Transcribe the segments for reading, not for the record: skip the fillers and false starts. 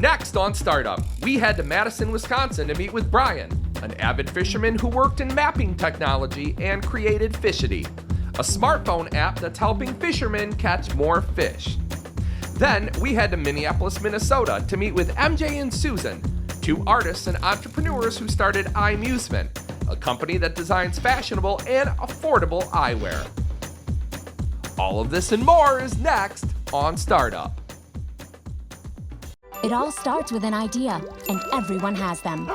Next on Startup, we head to Madison, Wisconsin to meet with Brian, an avid fisherman who worked in mapping technology and created Fishidy, a smartphone app that's helping fishermen catch more fish. Then we head to Minneapolis, Minnesota to meet with MJ and Susan, two artists and entrepreneurs who started Eyemusement, a company that designs fashionable and affordable eyewear. All of this and more is next on Startup. It all starts with an idea, and everyone has them.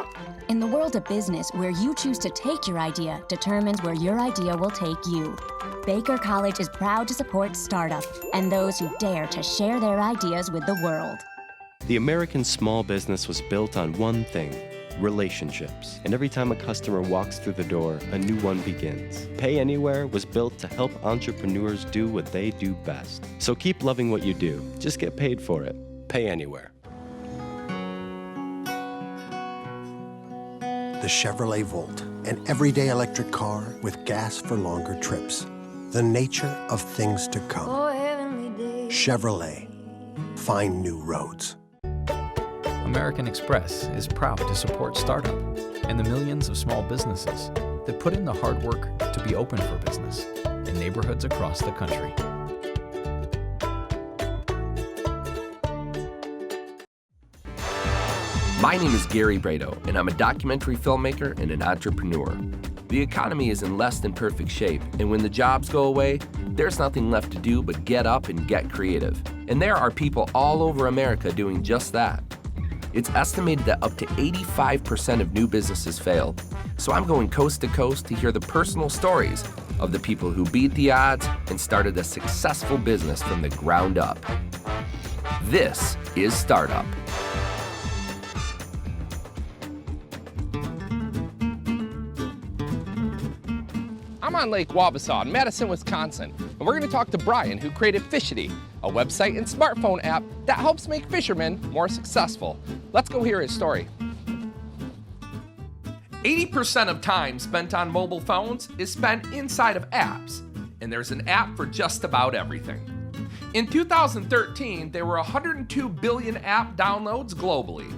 In the world of business, where you choose to take your idea determines where your idea will take you. Baker College is proud to support Startup and those who dare to share their ideas with the world. The American small business was built on one thing: relationships. And every time a customer walks through the door, a new one begins. Pay Anywhere was built to help entrepreneurs do what they do best. So keep loving what you do. Just get paid for it. Pay Anywhere. The Chevrolet Volt, an everyday electric car with gas for longer trips. The nature of things to come. Chevrolet, find new roads. American Express is proud to support Startup and the millions of small businesses that put in the hard work to be open for business in neighborhoods across the country. My name is Gary Brado, and I'm a documentary filmmaker and an entrepreneur. The economy is in less than perfect shape, and when the jobs go away, there's nothing left to do but get up and get creative. And there are people all over America doing just that. It's estimated that up to 85% of new businesses fail. So I'm going coast to coast to hear the personal stories of the people who beat the odds and started a successful business from the ground up. This is Startup. I'm on Lake Wabasha in Madison, Wisconsin, and we're going to talk to Brian, who created Fishidy, a website and smartphone app that helps make fishermen more successful. Let's go hear his story. 80% of time spent on mobile phones is spent inside of apps, and there's an app for just about everything. In 2013, there were 102 billion app downloads globally.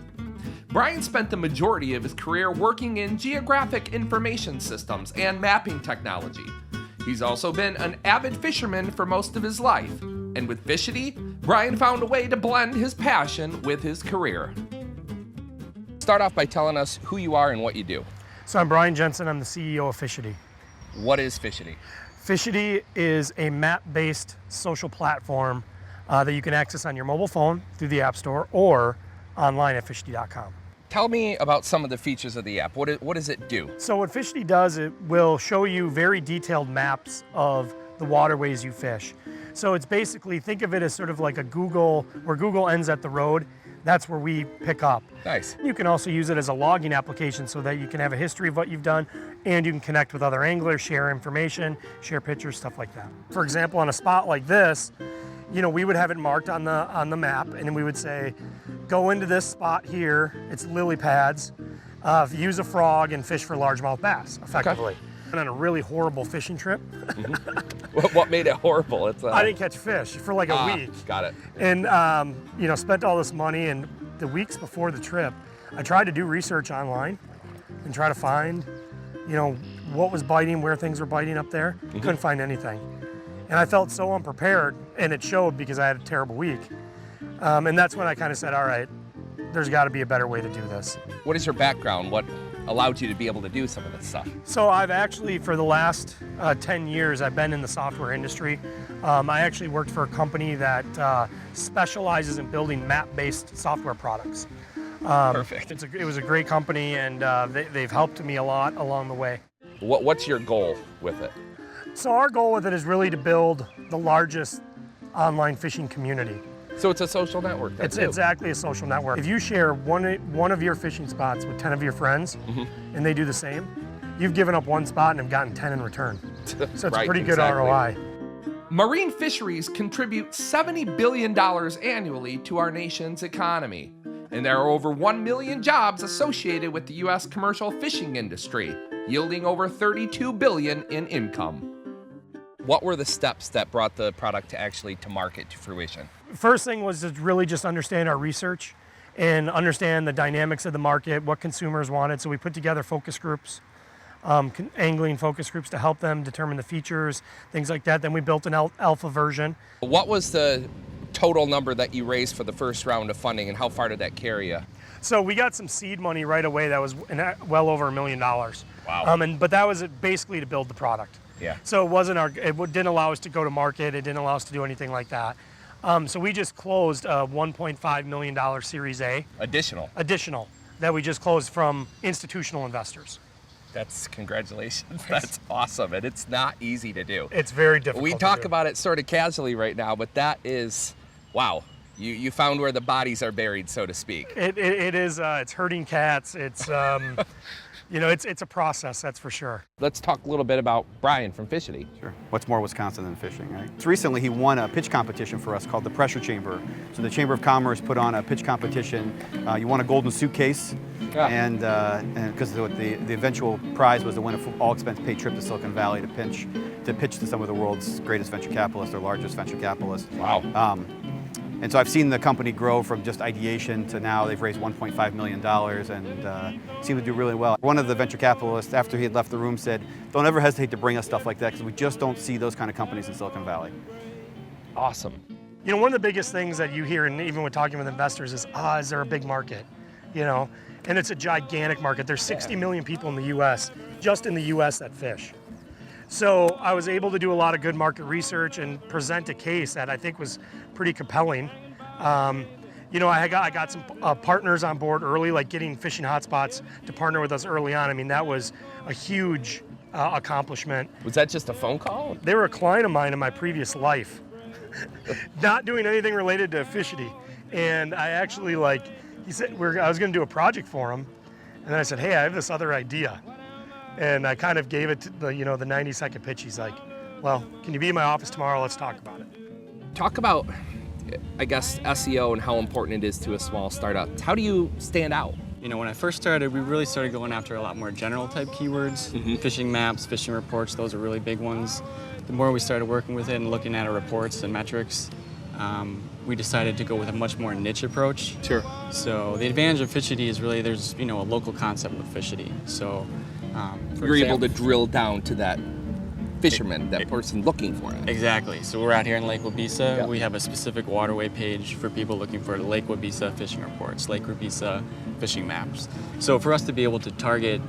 Brian spent the majority of his career working in geographic information systems and mapping technology. He's also been an avid fisherman for most of his life. And with Fishidy, Brian found a way to blend his passion with his career. Start off by telling us who you are and what you do. So I'm Brian Jensen, I'm the CEO of Fishidy. What is Fishidy? Fishidy is a map-based social platform that you can access on your mobile phone through the App Store or online at fishidy.com. Tell me about some of the features of the app. What does it do? So what Fishidy does, it will show you very detailed maps of the waterways you fish. So it's basically, think of it as sort of like a Google, where Google ends at the road, that's where we pick up. Nice. You can also use it as a logging application so that you can have a history of what you've done, and you can connect with other anglers, share information, share pictures, stuff like that. For example, on a spot like this, you know, we would have it marked on the map, and then we would say, go into this spot here, it's lily pads, use a frog and fish for largemouth bass, effectively. Okay. And on a really horrible fishing trip. Mm-hmm. What made it horrible? I didn't catch fish for like a week. Got it. And, you know, spent all this money, and the weeks before the trip, I tried to do research online and try to find, you know, what was biting, where things were biting up there. Mm-hmm. Couldn't find anything. And I felt so unprepared, and it showed because I had a terrible week. And that's when I kind of said, all right, there's got to be a better way to do this. What is your background? What allowed you to be able to do some of this stuff? So I've actually, for the last 10 years, I've been in the software industry. I actually worked for a company that specializes in building map-based software products. Perfect. It was a great company, and they've helped me a lot along the way. What's your goal with it? So our goal with it is really to build the largest online fishing community. So it's a social network. It's exactly a social network. If you share one of your fishing spots with 10 of your friends, mm-hmm. and they do the same, you've given up one spot and have gotten 10 in return. So it's right, a pretty good ROI. Marine fisheries contribute $70 billion annually to our nation's economy. And there are over 1 million jobs associated with the U.S. commercial fishing industry, yielding over $32 billion in income. What were the steps that brought the product to market, to fruition? First thing was to really just understand our research and understand the dynamics of the market, what consumers wanted. So we put together focus groups, angling focus groups to help them determine the features, things like that. Then we built an alpha version. What was the total number that you raised for the first round of funding, and how far did that carry you? So we got some seed money right away that was well over $1 million. Wow. But that was basically to build the product. Yeah. So it didn't allow us to go to market. It didn't allow us to do anything like that. So we just closed a $1.5 million Series A. Additional that we just closed from institutional investors. Congratulations. That's awesome. And it's not easy to do. It's very difficult. We talk about it sort of casually right now, but that is, wow. You found where the bodies are buried, so to speak. It is, it's herding cats. It's, it's a process, that's for sure. Let's talk a little bit about Brian from Fishidy. Sure. What's more Wisconsin than fishing, right? So recently he won a pitch competition for us called the Pressure Chamber. So the Chamber of Commerce put on a pitch competition. You won a golden suitcase, and because the eventual prize was to win an all-expense-paid trip to Silicon Valley to pitch to some of the world's greatest venture capitalists, or largest venture capitalists. Wow. And so I've seen the company grow from just ideation to now they've raised $1.5 million and seem to do really well. One of the venture capitalists, after he had left the room, said, "Don't ever hesitate to bring us stuff like that, because we just don't see those kind of companies in Silicon Valley." Awesome. One of the biggest things that you hear, and even when talking with investors, is there a big market? And it's a gigantic market. There's 60 million people in the U.S., just in the U.S., that fish. So I was able to do a lot of good market research and present a case that I think was pretty compelling. I got some partners on board early, like getting Fishing Hotspots to partner with us early on. I mean, that was a huge accomplishment. Was that just a phone call? They were a client of mine in my previous life, not doing anything related to Fishidy. And I actually, he said, I was going to do a project for him. And then I said, hey, I have this other idea. And I kind of gave it to the 90-second pitch. He's like, well, can you be in my office tomorrow? Let's talk about it. Talk about, I guess, SEO and how important it is to a small startup. How do you stand out? When I first started, we really started going after a lot more general type keywords. Fishing maps, fishing reports, those are really big ones. The more we started working with it and looking at our reports and metrics, we decided to go with a much more niche approach. Sure. So the advantage of Fishidy is really there's a local concept with Fishidy. So you're able to drill down to that fisherman, that person looking for it. Exactly. So we're out here in Lake Wabeesa. Yep. We have a specific waterway page for people looking for Lake Wabeesa fishing reports, Lake Wabeesa fishing maps. So for us to be able to target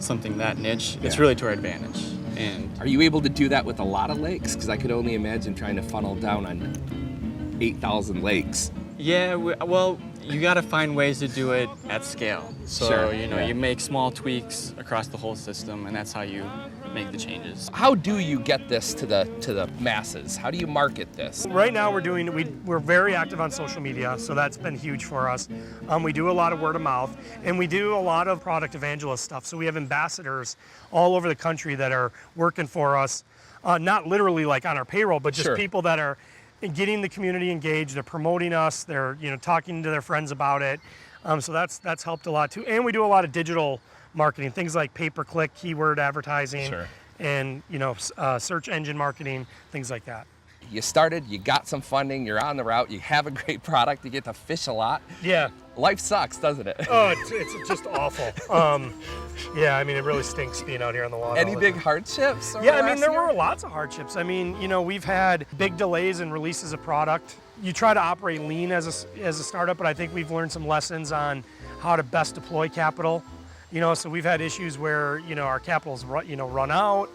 something that niche, it's really to our advantage. And are you able to do that with a lot of lakes? Because I could only imagine trying to funnel down on 8,000 lakes. Yeah, well, you got to find ways to do it at scale. So, sure. You make small tweaks across the whole system, and that's how you make the changes. How do you get this to the masses? How do you market this? Right now we're very active on social media, so that's been huge for us. We do a lot of word of mouth, and we do a lot of product evangelist stuff. So we have ambassadors all over the country that are working for us, not literally like on our payroll, but just Sure. people that are getting the community engaged. They're promoting us. They're talking to their friends about it. So that's helped a lot too. And we do a lot of digital marketing, things like pay-per-click, keyword advertising, Sure. and search engine marketing, things like that. You started, you got some funding, you're on the route, you have a great product, you get to fish a lot. Yeah. Life sucks, doesn't it? Oh, it's just awful. Yeah, I mean, it really stinks being out here on the water. Any big hardships? Yeah, I mean, there were lots of hardships. I mean, we've had big delays in releases of product. You try to operate lean as a startup, but I think we've learned some lessons on how to best deploy capital. So we've had issues where, our capital's run out,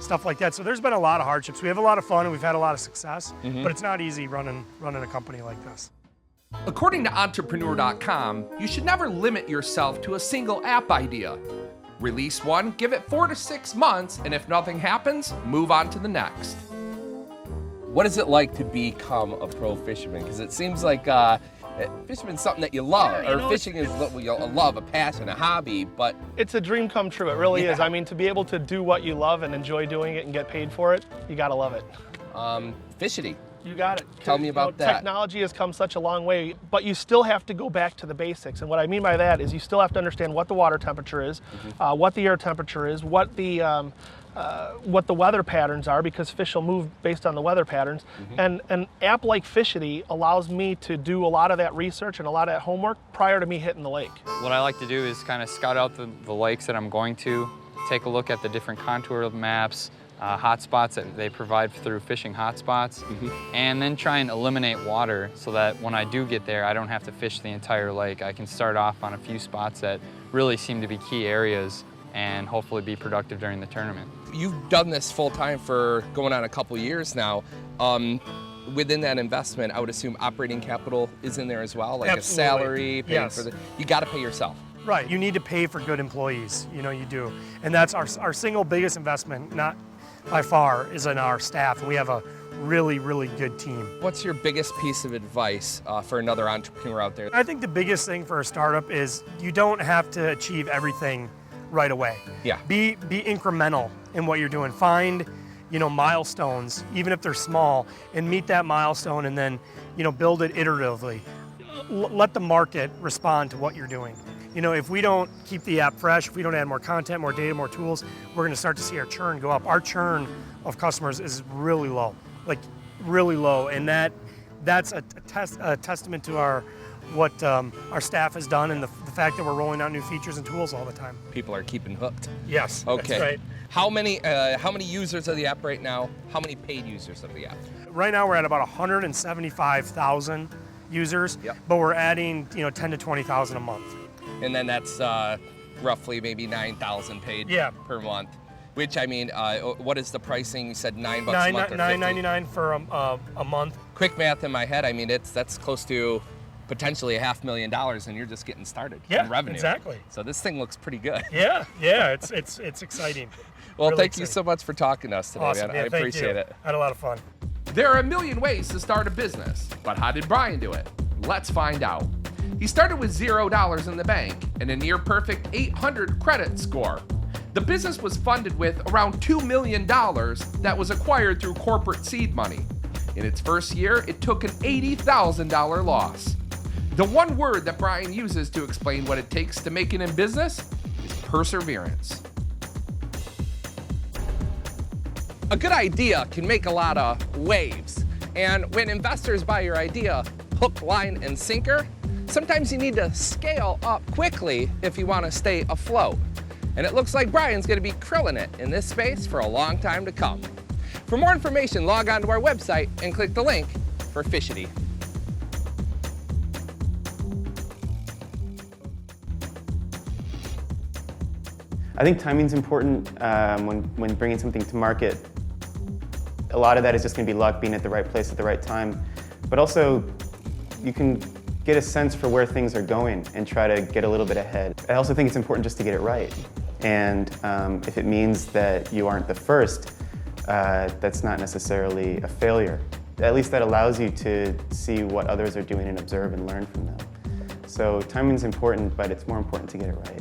stuff like that. So there's been a lot of hardships. We have a lot of fun and we've had a lot of success, but it's not easy running a company like this. According to entrepreneur.com, you should never limit yourself to a single app idea. Release one, give it 4 to 6 months, and if nothing happens, move on to the next. What is it like to become a pro fisherman? Because it seems like fisherman's something that you love, or fishing is a love, a passion, a hobby, but it's a dream come true. It really is. I mean, to be able to do what you love and enjoy doing it and get paid for it, you gotta love it. Fishidy. You got it. Tell me about that. Technology has come such a long way, but you still have to go back to the basics. And what I mean by that is you still have to understand what the water temperature is, what the air temperature is, what the what the weather patterns are, because fish will move based on the weather patterns. And an app like Fishidy allows me to do a lot of that research and a lot of that homework prior to me hitting the lake. What I like to do is kind of scout out the lakes that I'm going to, take a look at the different contour maps, hotspots that they provide through fishing hotspots, and then try and eliminate water so that when I do get there, I don't have to fish the entire lake. I can start off on a few spots that really seem to be key areas and hopefully be productive during the tournament. You've done this full time for going on a couple years now. Within that investment, I would assume operating capital is in there as well, like a salary, paying for the, you got to pay yourself. Right, you need to pay for good employees, you know, you do. And that's our single biggest investment, not by far, is in our staff. And we have a really, really good team. What's your biggest piece of advice for another entrepreneur out there? I think the biggest thing for a startup is you don't have to achieve everything right away. Yeah. Be incremental in what you're doing. Find, you know, milestones, even if they're small, and meet that milestone, and then, you know, build it iteratively. Let the market respond to what you're doing. You know, if we don't keep the app fresh, if we don't add more content, more data, more tools, we're going to start to see our churn go up. Our churn of customers is really low, like really low, and that's a testament to what our staff has done, and the fact that we're rolling out new features and tools all the time. People are keeping hooked. Yes, okay. That's right. How many users of the app right now? How many paid users of the app? Right now we're at about 175,000 users, but we're adding 10 to 20,000 a month. And then that's roughly maybe 9,000 paid per month. Which, I mean, what is the pricing? You said $9 a month or $9.99 for a month. Quick math in my head, I mean, that's close to potentially $500,000, and you're just getting started in revenue. Exactly. So this thing looks pretty good. Yeah, it's exciting. Well, really thank you so much for talking to us today, awesome. man. Yeah, I appreciate it. I had a lot of fun. There are a million ways to start a business, but how did Brian do it? Let's find out. He started with $0 in the bank and a near perfect 800 credit score. The business was funded with around $2 million that was acquired through corporate seed money. In its first year, it took an $80,000 loss. The one word that Brian uses to explain what it takes to make it in business is perseverance. A good idea can make a lot of waves. And when investors buy your idea, hook, line, and sinker, sometimes you need to scale up quickly if you want to stay afloat. And it looks like Brian's going to be krilling it in this space for a long time to come. For more information, log on to our website and click the link for Fishidy. I think timing's important when bringing something to market. A lot of that is just going to be luck, being at the right place at the right time. But also, you can get a sense for where things are going and try to get a little bit ahead. I also think it's important just to get it right. And if it means that you aren't the first, that's not necessarily a failure. At least that allows you to see what others are doing and observe and learn from them. So timing's important, but it's more important to get it right.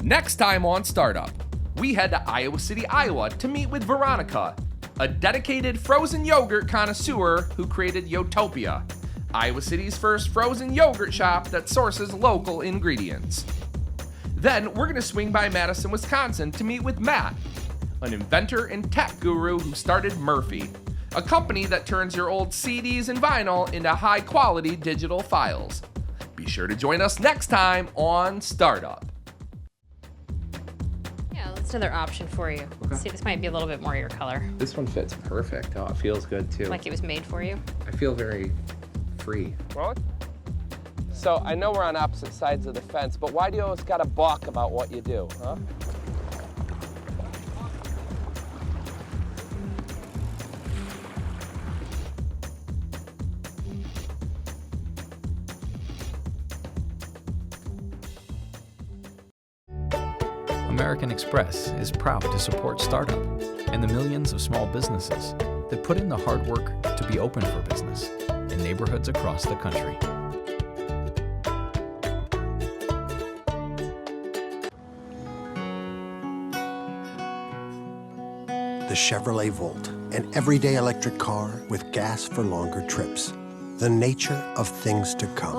Next time on Startup, we head to Iowa City, Iowa to meet with Veronica, a dedicated frozen yogurt connoisseur who created Yotopia, Iowa City's first frozen yogurt shop that sources local ingredients. Then we're going to swing by Madison, Wisconsin to meet with Matt, an inventor and tech guru who started Murphy, a company that turns your old CDs and vinyl into high-quality digital files. Be sure to join us next time on Startup. Yeah, let's do another option for you. Okay. See, this might be a little bit more your color. This one fits perfect. Oh, it feels good too. Like it was made for you. I feel very free. Well, so I know we're on opposite sides of the fence, but why do you always gotta balk about what you do, huh? American Express is proud to support startup and the millions of small businesses that put in the hard work to be open for business in neighborhoods across the country. The Chevrolet Volt, an everyday electric car with gas for longer trips. The nature of things to come.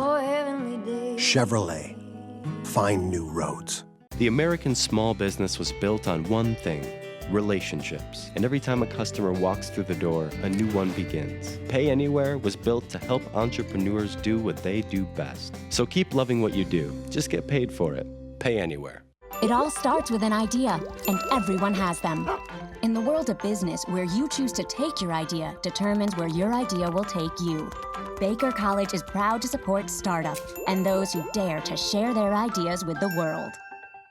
Chevrolet, find new roads. The American small business was built on one thing, relationships. And every time a customer walks through the door, a new one begins. Pay Anywhere was built to help entrepreneurs do what they do best. So keep loving what you do. Just get paid for it. Pay Anywhere. It all starts with an idea, and everyone has them. In the world of business, where you choose to take your idea determines where your idea will take you. Baker College is proud to support startup and those who dare to share their ideas with the world.